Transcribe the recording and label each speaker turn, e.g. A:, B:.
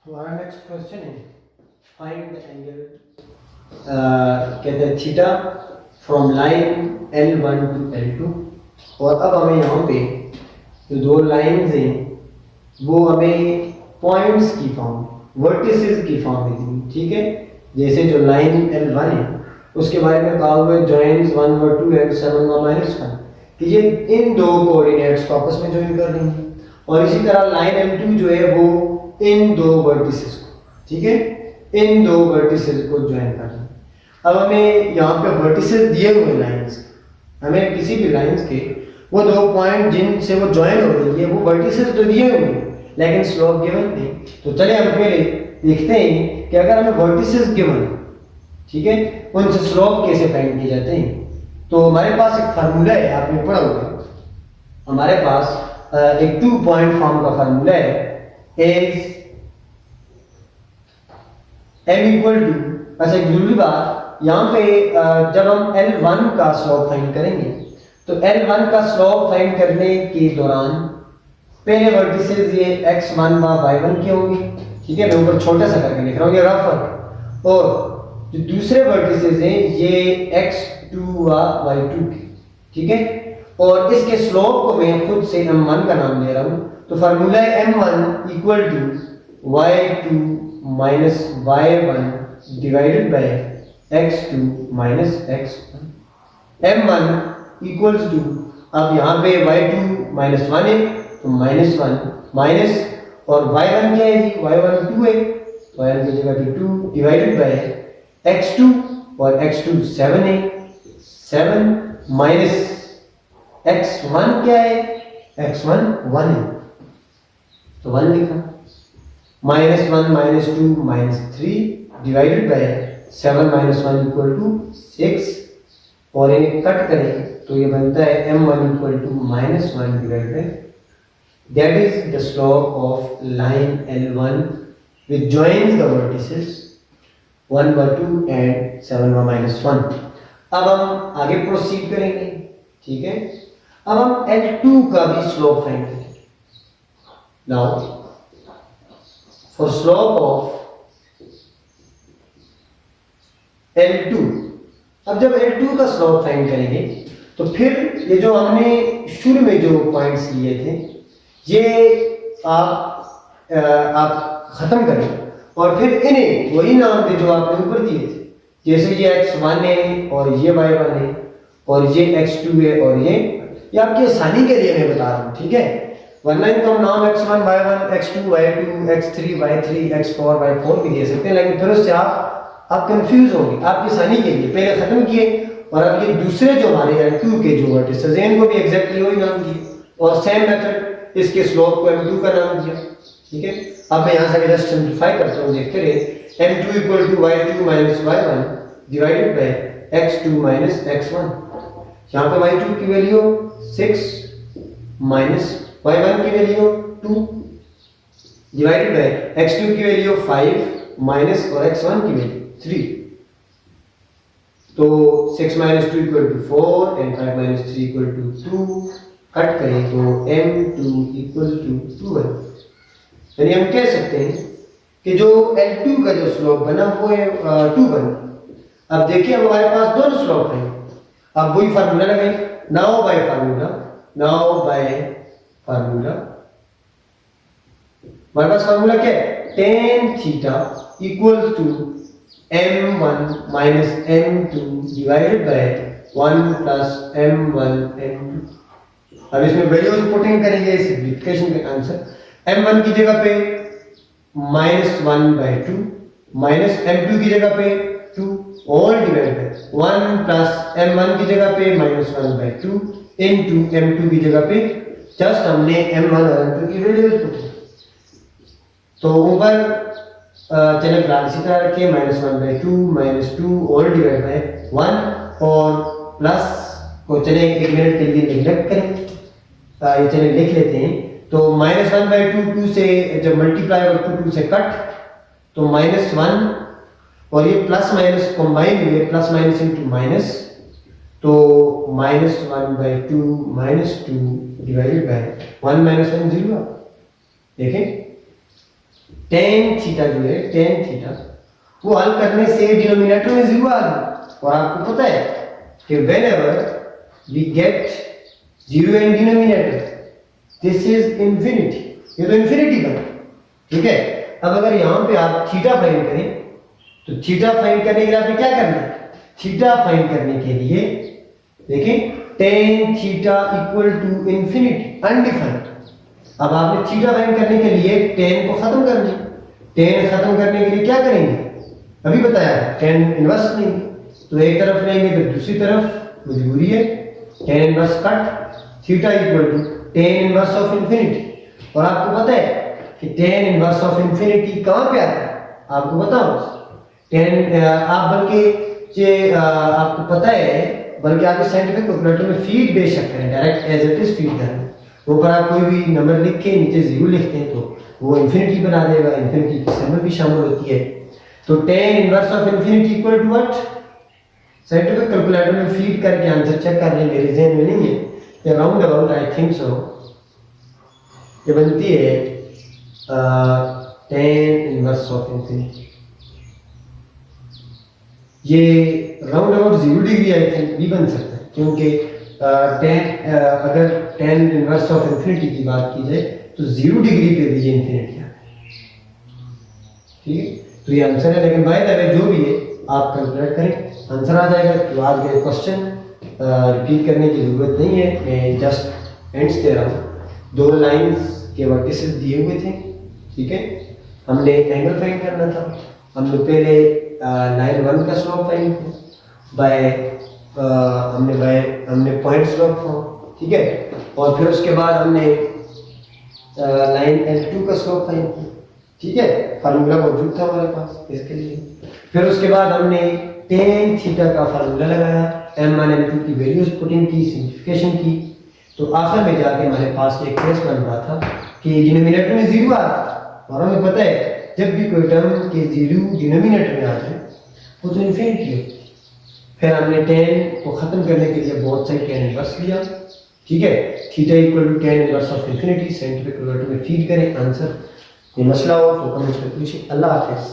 A: हमारा next question है find the angle कहते हैं theta from line L1 to L2। और अब हमें यहाँ पे जो दो लाइंस हैं वो हमें पॉइंट्स की फॉर्म वर्टिसेस की फॉर्म में दी, ठीक है। जैसे जो लाइन L1 है उसके बारे में कहा हुआ है जॉइंस 1 और 2 एंड 7 और -1 कि ये इन दो कोऑर्डिनेट्स को आपस में ज्वाइन कर रही है। और इसी तरह लाइन L2 जो है वो इन दो वर्टिसेस को, ठीक है, इन दो वर्टिसेस को ज्वाइन करना है। अब हमें यहाँ पे वर्टिसेस दिए हुए लाइंस, हमें किसी भी लाइंस के वो दो पॉइंट जिनसे वो ज्वाइन हो रही है वो वर्टिसेस तो दिए हुए हैं लेकिन स्लोप गिवन नहीं। तो चले हम पहले देखते हैं कि अगर हमें वर्टिसेस गिवन, ठीक है, उनसे स्लोप कैसे फाइंड किए जाते हैं। तो हमारे पास एक फार्मूला है, आपने पढ़ा होगा, हमारे पास एक 2 पॉइंट फॉर्म का फार्मूला है is m इक्वल टू। अच्छा एक जरूरी बात यहाँ पे जब हम L1 का स्लोप फाइंड करेंगे तो L1 का स्लोप फाइंड करने के दौरान पहले वर्टिसेस ये x1 व y1 के होंगे, ठीक है, मैं ऊपर छोटा सा करके लिख रहा हूँ ये रफ है। और जो दूसरे वर्टिसेस हैं ये x2 व y2 के, ठीक है। और इसके स्लोप को मैं खुद से m1 का नाम दे रहा हूँ। तो फार्मूला है m1 equal to y2 minus y1 divided by x2 minus x1। m1 equals to, अब यहाँ पे y2 माइनस 1 है तो माइनस 1 माइनस, और y1 क्या है जी, y1 2 है तो y1 की जगह पे 2 डिवाइडेड बाय x2, और x2 7 है 7 माइनस x1 क्या है, x1 1 है तो 1 लिखा, minus 1 minus 2 minus 3 divided by 7 minus 1 equal to 6। और इन्हें कट करें तो ये बनता है m1 equal to minus 1 divided by, that is the slope of line L1 which joins the vertices 1 by 2 and 7 by -1। अब हम आगे प्रोसीड करेंगे, ठीक है। अब हम L2 का भी स्लोप फाइंड करेंगे। Now for slope of L2, अब जब L2 का स्लोप फाइंड करेंगे तो फिर ये जो हमने शुरू में जो पॉइंट्स लिए थे ये आप खत्म करें और फिर इन्हें वही नाम दे जो आपने ऊपर दिए थे। जैसे ये x1 है और ये y1 है और ये x2 है और ये आपकी आसानी के लिए मैं बता रहा हूँ, ठीक है। वरना इनको हम नाम x1 y1 x2 y2 x3 y3 x4 y4 भी दे सकते हैं, लेकिन फिर उससे आप कंफ्यूज होंगे। आपकी आसानी के लिए पहले खत्म किए और अब ये दूसरे जो हमारे L2 के जो वर्टिसेस हैं इनको भी एग्जैक्टली वही नाम दिए और सेम मेथड इसके स्लोप को m2 का नाम दिया, ठीक है। अब मैं यहाँ से जस्ट सिंपलीफाई करता हूँ, देखते रहे m2 equal to y2 minus y1 divided by x2 minus x1। यहाँ पे y2 की वैल्यू 6 माइनस y1 की वैल्यू 2 डिवाइडेड बाय x2 की वैल्यू 5 माइनस और x1 की वैल्यू 3। तो 6 माइनस 2 equal to 4 and 5 minus 3 equal to 2। Cut करें तो m2 इक्वल टू 2 है। यानी हम कह सकते हैं कि जो L2 का जो स्लोप बना वो है 2 बना। अब देखिए हमारे पास दोनों स्लोप हैं, अब वही फार्मूला लगाएं। नाउ बाय फार्मूला हमारे पास फार्मूला क्या है, tan theta equals to m1 minus m2 divided by 1 plus m1 m2। अब इसमें वैल्यूज पुटिंग करेंगे सिंपलीफिकेशन का आंसर। m1 की जगह पे -1/2 माइनस m2 की जगह पे 2 all divide by 1 plus m1 की जगह पे -1/2 इनटू m2 की जगह पे जस्ट हमने m1 और m2 की वैल्यूज पुट की। तो ऊपर चले फिलहाल इसी तरह रखिए -1/2 -2 ऑल डिवाइड बाय 1 और प्लस को चले 1 मिनट के लिए नेग्लेक्ट करें, ये चले लिख लेते हैं। तो -1/2 2 से जब मल्टीप्लाई और 2 से कट तो -1 और ये प्लस माइनस कंबाइन हुए प्लस माइनस इनटू माइनस, तो -1/2 -2 डिवाइडेड बाय 1 -1 0। देखें टेन थीटा जो है, टेन थीटा वो हल करने से डिनोमिनेटर में जीरो आ गया। और आपको पता है कि whenever we get zero in denominator this is infinity, ये तो इंफिनिटी बना, ठीक है। अब अगर यहाँ पे आप थीटा फाइंड करें तो थीटा फाइंड करने के लिए आपने क्या करना है, थीटा फाइंड करने के लिए देखें tan theta equal to infinity undefined. अब आपने थीटा फाइंड करने के लिए टेन को खत्म करना है, टेन खत्म करने के लिए क्या करेंगे, अभी बताया टेन इनवर्स लेंगे, तो एक तरफ लेंगे तो दूसरी तरफ मजबूरी है tan inverse cut, theta equal to tan inverse of infinity. और आपको पता है कि टेन इनवर्स ऑफ इंफिनिटी कहाँ पे आता है, आपको बताओ टेन आप बल्कि आपको पता है, बल्कि आपके साइंटिफिक कैलकुलेटर में फीड बेशक करें, direct as it is feed करें, ऊपर आप कोई भी नंबर लिख के नीचे जीरो लिखते हैं तो वो इंफिनिटी बना देगा, इंफिनिटी की सिंबल भी शामिल होती है। तो tan inverse of infinity equal to what, scientific calculator में फीड करके आंसर चेक कर लें, मेरे ज़हन में नहीं है, ये round about I think so ये बनती है टेन इनवर्स ऑफ इंफिनिटी, ये round about 0 degree I think भी बन सकता है, क्योंकि अगर टेन इनवर्स ऑफ इंफिनिटी की बात की जाए तो 0 डिग्री पे भी ये इंफिनिटी आता है, ठीक है। तो ये आंसर है, लेकिन बाय द वे जो भी है आप कैलकुलेट करें आंसर आ जाएगा। तो आज के क्वेश्चन रिपीट करने की जरूरत नहीं है, मैं जस्ट एंड्स दे रहा हूँ। दो लाइंस के वर्टिसेस दिए हुए थे, ठीक है, हमने एंगल फाइंड करना था, हमने पहले लाइन 1 का स्लोप फाइंड किया हमने पॉइंट स्लोप फॉर्म, ठीक है, और फिर उसके बाद हमने लाइन L2 का स्लोप फाइंड किया, ठीक है, फार्मूला मौजूद था हमारे पास इसके लिए। फिर उसके बाद हमने टेन थीटा का फार्मूला लगाया, m1 की वैल्यूज पुटिंग की, सिंप्लिफिकेशन की, तो आखिर में जाके हमारे पास एक केस बन रहा था कि डिनोमिनेटर में जीरो आ रहा था, और हमें पता है जब भी कोई टर्म के जीरो डिनोमिनेटर में आ जाए वो तो इंफिनिटी है। फिर हमने टेन को खत्म करने के लिए बहुत सारी टेन इनवर्स लिया, ठीक है, theta equal to tan inverse of infinity, scientific calculator में फीड करें आंसर। कोई मसला हो तो कमेंट्स में पूछिए। अल्लाह हाफिज़।